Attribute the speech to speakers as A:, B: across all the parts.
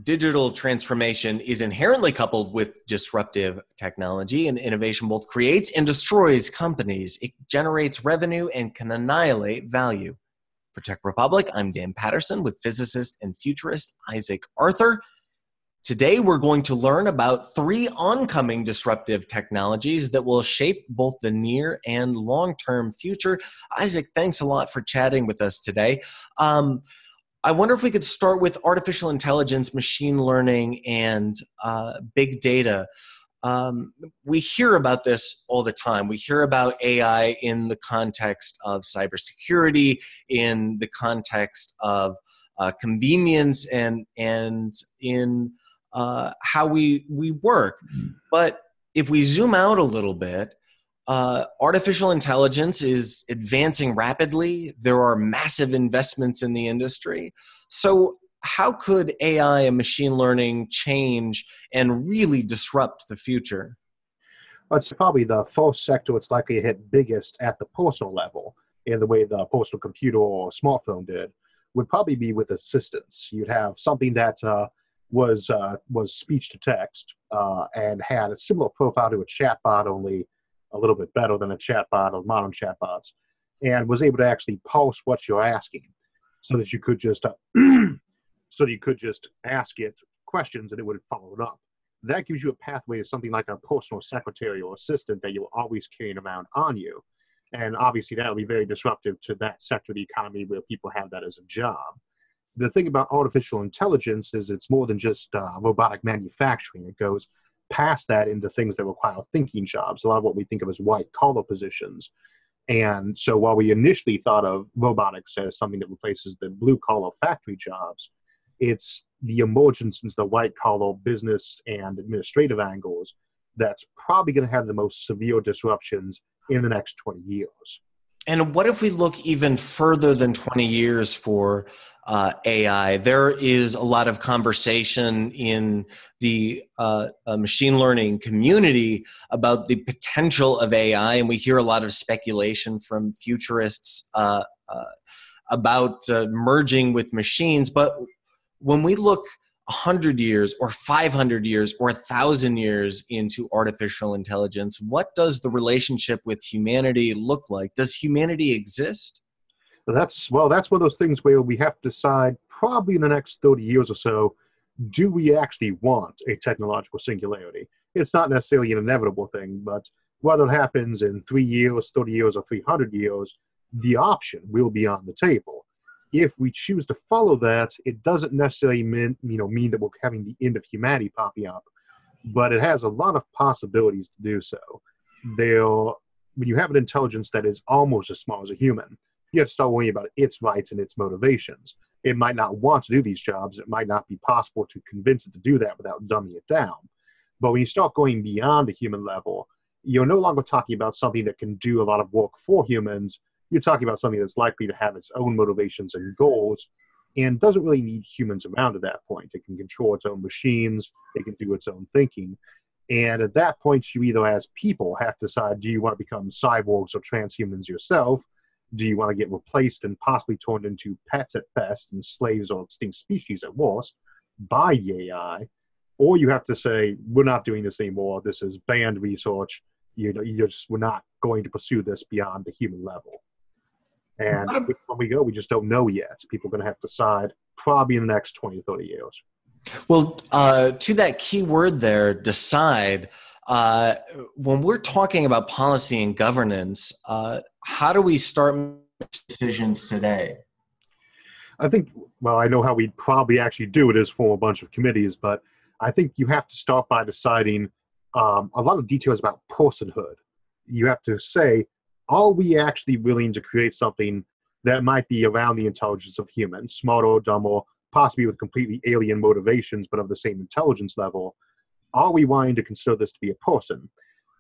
A: Digital transformation is inherently coupled with disruptive technology, and innovation both creates and destroys companies. It generates revenue and can annihilate value. For Tech Republic, I'm Dan Patterson with physicist and futurist Isaac Arthur. Today, we're going to learn about 3 oncoming disruptive technologies that will shape both the near and long-term future. Isaac, thanks a lot for chatting with us today. I wonder if we could start with artificial intelligence, machine learning, and big data. We hear about this all the time. We hear about AI in the context of cybersecurity, in the context of convenience, and in how we work. But if we zoom out a little bit, artificial intelligence is advancing rapidly. There are massive investments in the industry. So how could AI and machine learning change and really disrupt the future?
B: Well, it's probably the first sector it's likely to hit biggest at the personal level, in the way the personal computer or smartphone did, would probably be with assistants. You'd have something that was speech to text and had a similar profile to a chatbot, only a little bit better than a chatbot or modern chatbots, and was able to actually parse what you're asking, so that you could just ask it questions and it would follow it up. That gives you a pathway to something like a personal secretary or assistant that you're always carrying around on you, and obviously that will be very disruptive to that sector of the economy where people have that as a job. The thing about artificial intelligence is it's more than just robotic manufacturing. It goes past that into things that require thinking jobs, a lot of what we think of as white-collar positions. And so while we initially thought of robotics as something that replaces the blue-collar factory jobs, it's the emergence into the white-collar business and administrative angles that's probably going to have the most severe disruptions in the next 20 years.
A: And what if we look even further than 20 years for AI? There is a lot of conversation in the machine learning community about the potential of AI, and we hear a lot of speculation from futurists about merging with machines. But when we look 100 years or 500 years or 1,000 years into artificial intelligence, what does the relationship with humanity look like? Does humanity exist?
B: That's one of those things where we have to decide probably in the next 30 years or so, do we actually want a technological singularity? It's not necessarily an inevitable thing, but whether it happens in 3 years, 30 years, or 300 years, the option will be on the table. If we choose to follow that, it doesn't necessarily mean that we're having the end of humanity popping up, but it has a lot of possibilities to do so. When you have an intelligence that is almost as small as a human, you have to start worrying about its rights and its motivations. It might not want to do these jobs. It might not be possible to convince it to do that without dumbing it down. But when you start going beyond the human level, you're no longer talking about something that can do a lot of work for humans. You're talking about something that's likely to have its own motivations and goals and doesn't really need humans around at that point. It can control its own machines. It can do its own thinking. And at that point, you either, as people, have to decide, do you want to become cyborgs or transhumans yourself? Do you want to get replaced and possibly turned into pets at best and slaves or extinct species at worst by the AI? Or you have to say, we're not doing this anymore. This is banned research. We're not going to pursue this beyond the human level. And when we go, we just don't know yet. People are going to have to decide probably in the next 20, 30 years.
A: Well, to that key word there, decide, when we're talking about policy and governance, how do we start decisions today?
B: I think, I know how we'd probably actually do it is form a bunch of committees, but I think you have to start by deciding a lot of details about personhood. You have to say, are we actually willing to create something that might be around the intelligence of humans, smarter or dumber, possibly with completely alien motivations, but of the same intelligence level? Are we wanting to consider this to be a person?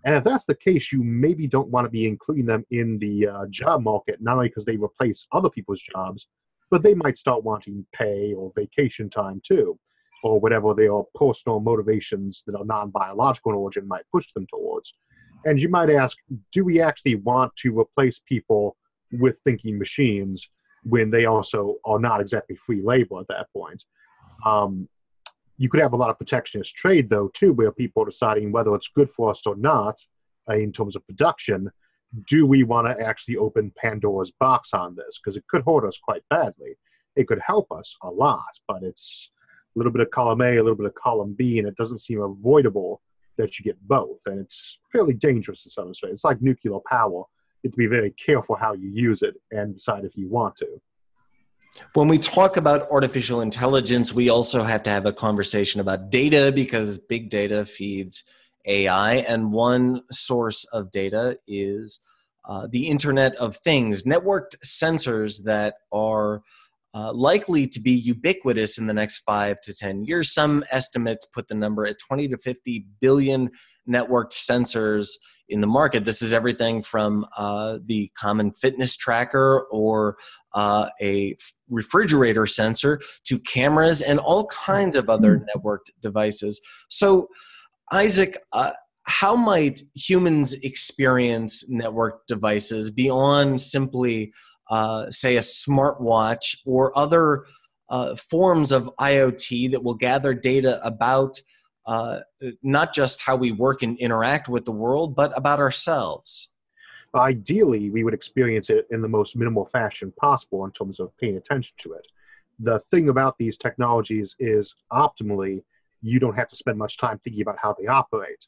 B: And if that's the case, you maybe don't want to be including them in the job market, not only because they replace other people's jobs, but they might start wanting pay or vacation time too, or whatever their personal motivations that are non-biological in origin might push them towards. And you might ask, do we actually want to replace people with thinking machines when they also are not exactly free labor at that point? You could have a lot of protectionist trade, though, too, where people are deciding whether it's good for us or not in terms of production. Do we want to actually open Pandora's box on this? Because it could hurt us quite badly. It could help us a lot, but it's a little bit of column A, a little bit of column B, and it doesn't seem avoidable that you get both. And it's fairly dangerous in some respects. It's like nuclear power. You have to be very careful how you use it and decide if you want to.
A: When we talk about artificial intelligence, we also have to have a conversation about data, because big data feeds AI, and one source of data is the Internet of Things, networked sensors that are likely to be ubiquitous in the next 5 to 10 years. Some estimates put the number at 20 to 50 billion networked sensors in the market. This is everything from the common fitness tracker or a refrigerator sensor to cameras and all kinds of other networked devices. So, Isaac, how might humans experience networked devices beyond simply, say, a smartwatch or other forms of IoT that will gather data about not just how we work and interact with the world, but about ourselves?
B: Ideally, we would experience it in the most minimal fashion possible in terms of paying attention to it. The thing about these technologies is optimally, you don't have to spend much time thinking about how they operate.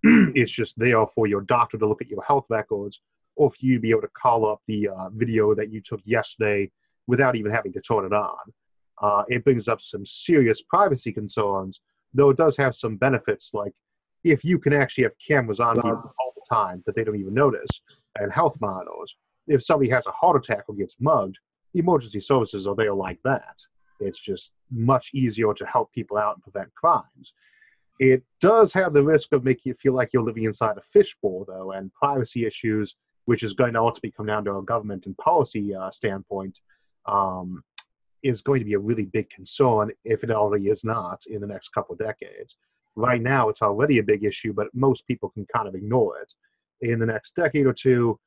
B: It's just there for your doctor to look at your health records, or for you to be able to call up the video that you took yesterday without even having to turn it on. It brings up some serious privacy concerns, though it does have some benefits, like if you can actually have cameras on people all the time that they don't even notice, and health monitors. If somebody has a heart attack or gets mugged, the emergency services are there like that. It's just much easier to help people out and prevent crimes. It does have the risk of making you feel like you're living inside a fishbowl, though, and privacy issues, which is going to ultimately come down to a government and policy standpoint, is going to be a really big concern, if it already is not, in the next couple of decades. Right now, it's already a big issue, but most people can kind of ignore it. In the next decade or two,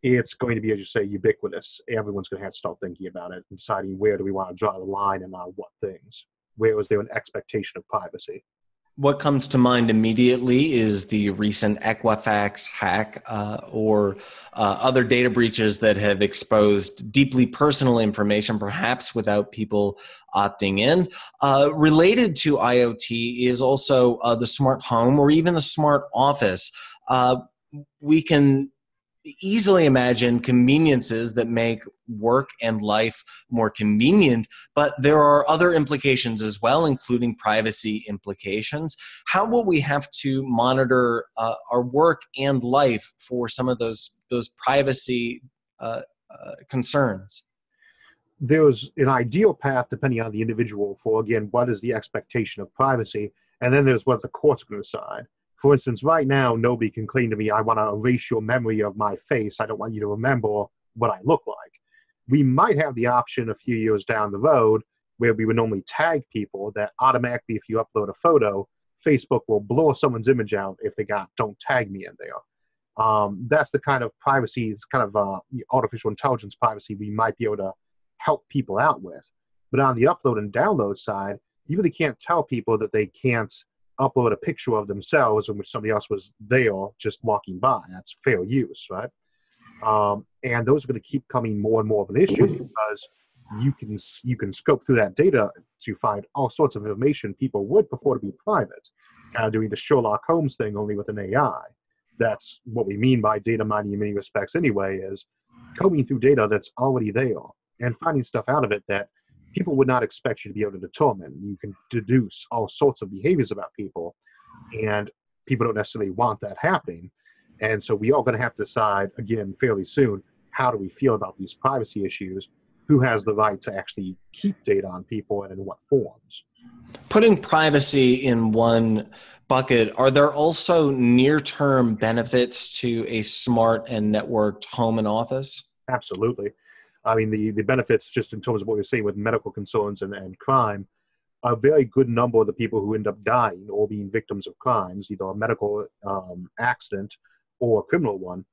B: it's going to be, as you say, ubiquitous. Everyone's going to have to start thinking about it and deciding where do we want to draw the line and on what things. Where is there an expectation of privacy?
A: What comes to mind immediately is the recent Equifax hack or other data breaches that have exposed deeply personal information, perhaps without people opting in. Related to IoT is also the smart home or even the smart office. We can easily imagine conveniences that make work and life more convenient, but there are other implications as well, including privacy implications. How will we have to monitor our work and life for some of those privacy concerns?
B: There's an ideal path depending on the individual for, again, what is the expectation of privacy, and then there's what the court's going to decide. For instance, right now, nobody can claim to me, I want to erase your memory of my face. I don't want you to remember what I look like. We might have the option a few years down the road where we would normally tag people that automatically, if you upload a photo, Facebook will blur someone's image out if they got don't tag me in there. That's the kind of privacy, it's kind of artificial intelligence privacy we might be able to help people out with. But on the upload and download side, you really can't tell people that they can't upload a picture of themselves in which somebody else was there just walking by. That's fair use, right? And those are going to keep coming more and more of an issue because you can scope through that data to find all sorts of information people would prefer to be private. Kind of doing the Sherlock Holmes thing only with an AI. That's what we mean by data mining in many respects anyway, is combing through data that's already there and finding stuff out of it that people would not expect you to be able to determine. You can deduce all sorts of behaviors about people, and people don't necessarily want that happening. And so we are going to have to decide, again, fairly soon, how do we feel about these privacy issues? Who has the right to actually keep data on people and in what forms?
A: Putting privacy in one bucket, are there also near-term benefits to a smart and networked home and office?
B: Absolutely. I mean, the benefits, just in terms of what you're saying with medical concerns and crime, a very good number of the people who end up dying or being victims of crimes, either a medical accident or a criminal one,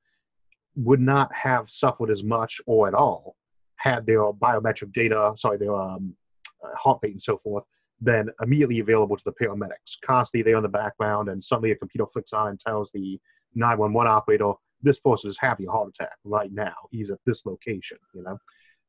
B: would not have suffered as much or at all had their biometric data, their heart rate and so forth, then immediately available to the paramedics. Constantly there in the background, and suddenly a computer flicks on and tells the 911 operator, this person is having a heart attack right now. He's at this location, you know.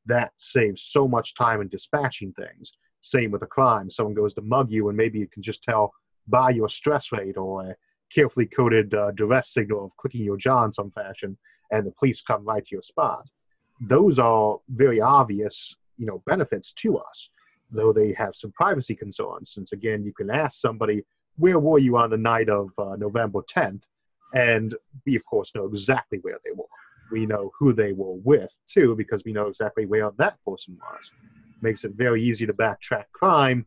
B: That saves so much time in dispatching things. Same with a crime. Someone goes to mug you, and maybe you can just tell by your stress rate or a carefully coded duress signal of clicking your jaw in some fashion, and the police come right to your spot. Those are very obvious, you know, benefits to us, though they have some privacy concerns. Since again, you can ask somebody, where were you on the night of November 10th? And we, of course, know exactly where they were. We know who they were with, too, because we know exactly where that person was. Makes it very easy to backtrack crime,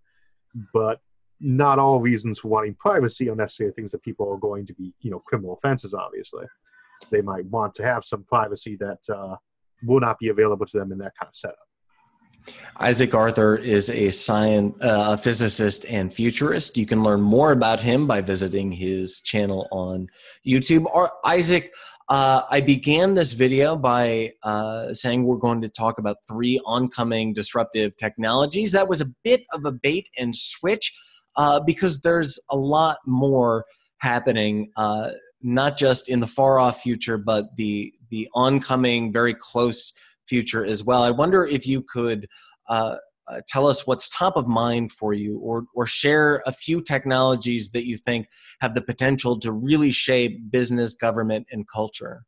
B: but not all reasons for wanting privacy are necessarily things that people are going to be, you know, criminal offenses, obviously. They might want to have some privacy that will not be available to them in that kind of setup.
A: Isaac Arthur is a physicist and futurist. You can learn more about him by visiting his channel on YouTube. Isaac, I began this video by saying we're going to talk about 3 oncoming disruptive technologies. That was a bit of a bait and switch because there's a lot more happening, not just in the far-off future, but the oncoming, very close future as well. I wonder if you could tell us what's top of mind for you, or share a few technologies that you think have the potential to really shape business, government, and culture.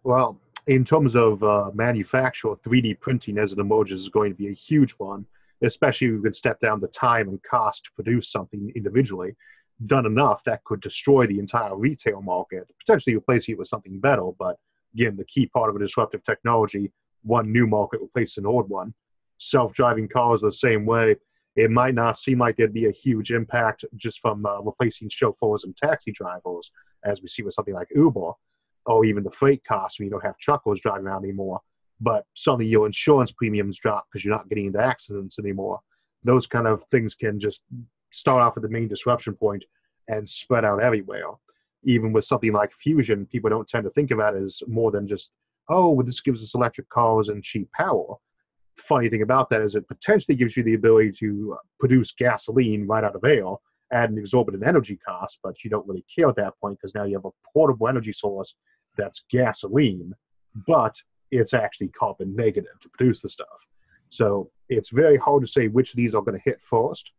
B: Well, in terms of manufacture, 3D printing as it emerges is going to be a huge one, especially if we can step down the time and cost to produce something individually. Done enough, that could destroy the entire retail market, potentially replacing it with something better. But again, the key part of a disruptive technology, one new market replaces an old one. Self-driving cars are the same way. It might not seem like there'd be a huge impact just from replacing chauffeurs and taxi drivers, as we see with something like Uber, or even the freight costs when you don't have truckers driving around anymore. But suddenly your insurance premiums drop because you're not getting into accidents anymore. Those kind of things can just start off at the main disruption point and spread out everywhere. Even with something like fusion, people don't tend to think about it as more than just, oh, well, this gives us electric cars and cheap power. Funny thing about that is it potentially gives you the ability to produce gasoline right out of air at an exorbitant energy cost, but you don't really care at that point because now you have a portable energy source that's gasoline, but it's actually carbon negative to produce the stuff. So it's very hard to say which of these are going to hit first,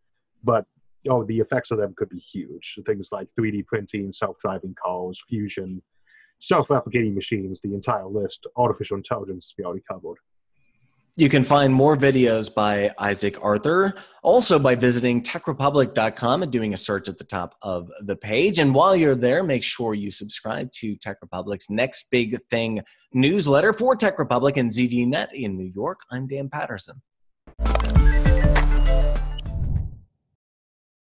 B: but the effects of them could be huge. Things like 3D printing, self-driving cars, fusion, self-replicating machines, the entire list. Artificial intelligence we already covered.
A: You can find more videos by Isaac Arthur, also by visiting techrepublic.com and doing a search at the top of the page. And while you're there, make sure you subscribe to Tech Republic's Next Big Thing newsletter for Tech Republic and ZDNet in New York. I'm Dan Patterson.